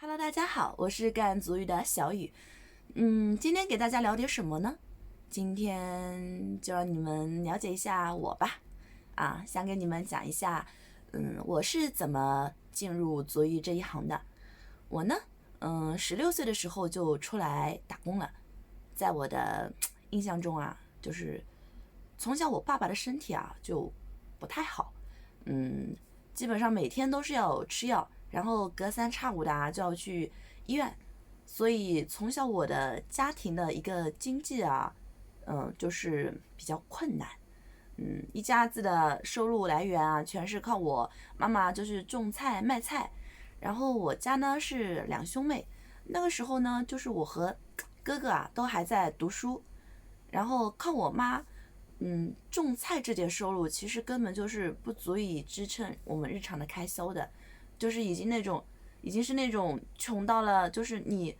Hello，大家好，我是赣足语的小雨。今天给大家聊点什么呢？今天就让你们了解一下我吧。想给你们讲一下，我是怎么进入足语这一行的。我呢，16岁的时候就出来打工了。在我的印象中啊，就是从小我爸爸的身体就不太好，基本上每天都是要吃药，然后隔三差五的就要去医院，所以从小我的家庭的一个经济就是比较困难。一家子的收入来源全是靠我妈妈就是种菜卖菜，然后我家呢是两兄妹，那个时候呢就是我和哥哥都还在读书，然后靠我妈种菜这点收入其实根本就是不足以支撑我们日常的开销的，就是已经是那种穷到了，就是你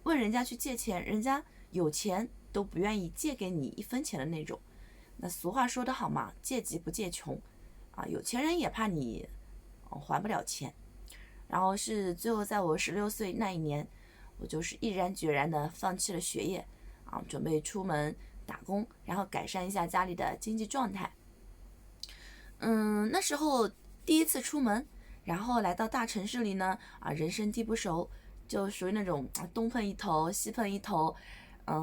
问人家去借钱，人家有钱都不愿意借给你一分钱的那种。那俗话说得好嘛，借急不借穷有钱人也怕你还不了钱。然后是最后在我16岁那一年，我就是毅然决然的放弃了学业准备出门打工，然后改善一下家里的经济状态。那时候第一次出门，然后来到大城市里呢，人生地不熟，就属于那种东碰一头西碰一头。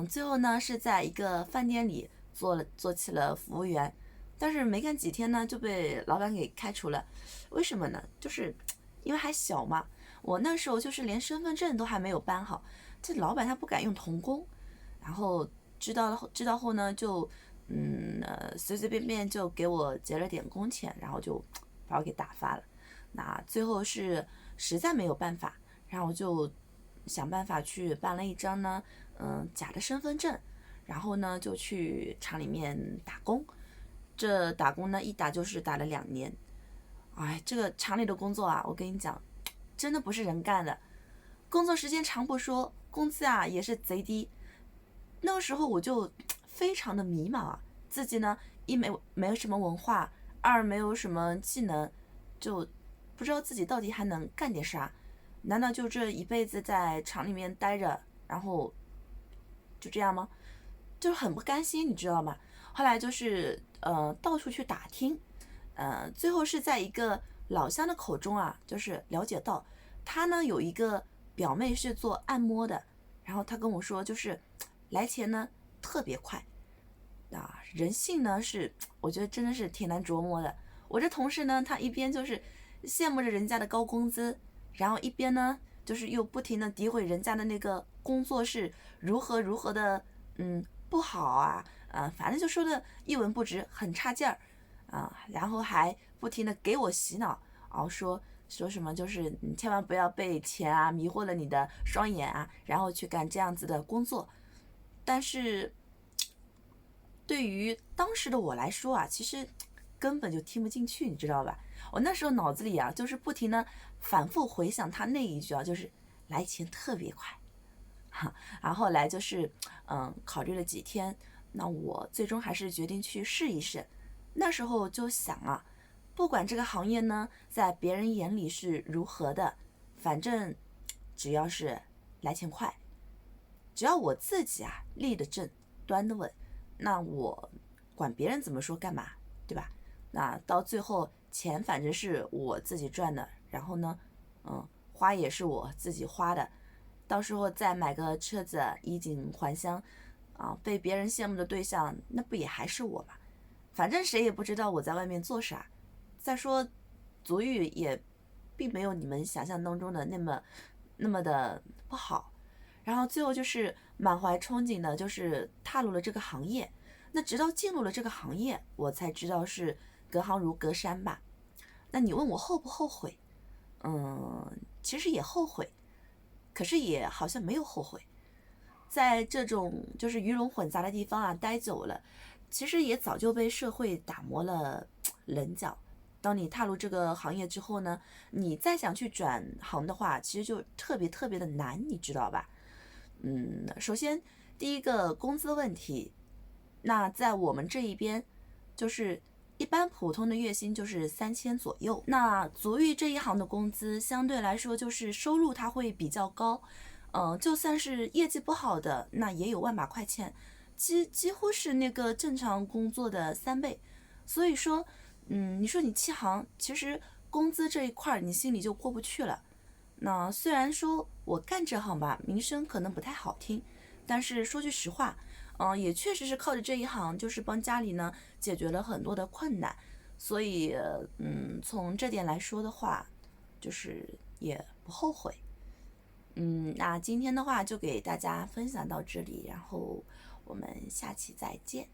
最后呢是在一个饭店里做起了服务员，但是没干几天呢就被老板给开除了。为什么呢？就是因为还小嘛，我那时候就是连身份证都还没有办好，这老板他不敢用童工，然后知道后呢，就随随便便就给我结了点工钱，然后就把我给打发了。那最后是实在没有办法，然后我就想办法去办了一张假的身份证，然后呢就去厂里面打工。这打工呢一打就是打了2年。这个厂里的工作我跟你讲，真的不是人干的。工作时间长不说，工资也是贼低。那个时候我就非常的迷茫自己呢一没有什么文化，二没有什么技能，就不知道自己到底还能干点啥。难道就这一辈子在厂里面待着，然后就这样吗？就是很不甘心，你知道吗？后来就是到处去打听，最后是在一个老乡的口中就是了解到他呢有一个表妹是做按摩的，然后他跟我说就是来钱呢特别快人性呢是我觉得真的是挺难琢磨的。我这同事呢，他一边就是羡慕着人家的高工资，然后一边呢就是又不停的诋毁人家的那个工作是如何如何的不好反正就说的一文不值，很差劲儿然后还不停的给我洗脑说什么就是你千万不要被钱迷惑了你的双眼然后去干这样子的工作。但是对于当时的我来说其实根本就听不进去，你知道吧？我那时候脑子里就是不停的反复回想他那一句就是来钱特别快。然后后来就是考虑了几天，那我最终还是决定去试一试。那时候就想不管这个行业呢在别人眼里是如何的，反正只要是来钱快，只要我自己立得正端得稳，那我管别人怎么说干嘛，对吧？那到最后钱反正是我自己赚的，然后呢花也是我自己花的，到时候再买个车子衣锦还乡被别人羡慕的对象那不也还是我吗？反正谁也不知道我在外面做啥。再说足语也并没有你们想象当中的那么的不好。然后最后就是满怀憧憬的就是踏入了这个行业。那直到进入了这个行业，我才知道是隔行如隔山吧。那你问我后不后悔？其实也后悔，可是也好像没有后悔。在这种就是鱼龙混杂的地方待久了，其实也早就被社会打磨了棱角。当你踏入这个行业之后呢，你再想去转行的话，其实就特别特别的难，你知道吧？首先第一个工资问题，那在我们这一边，就是一般普通的月薪就是3000左右。那足浴这一行的工资相对来说就是收入它会比较高，就算是业绩不好的，那也有万把块钱，几乎是那个正常工作的3倍。所以说，你说你弃行，其实工资这一块你心里就过不去了。那虽然说我干这行吧，名声可能不太好听，但是说句实话，也确实是靠着这一行，就是帮家里呢解决了很多的困难，所以，从这点来说的话，就是也不后悔。那今天的话就给大家分享到这里，然后我们下期再见。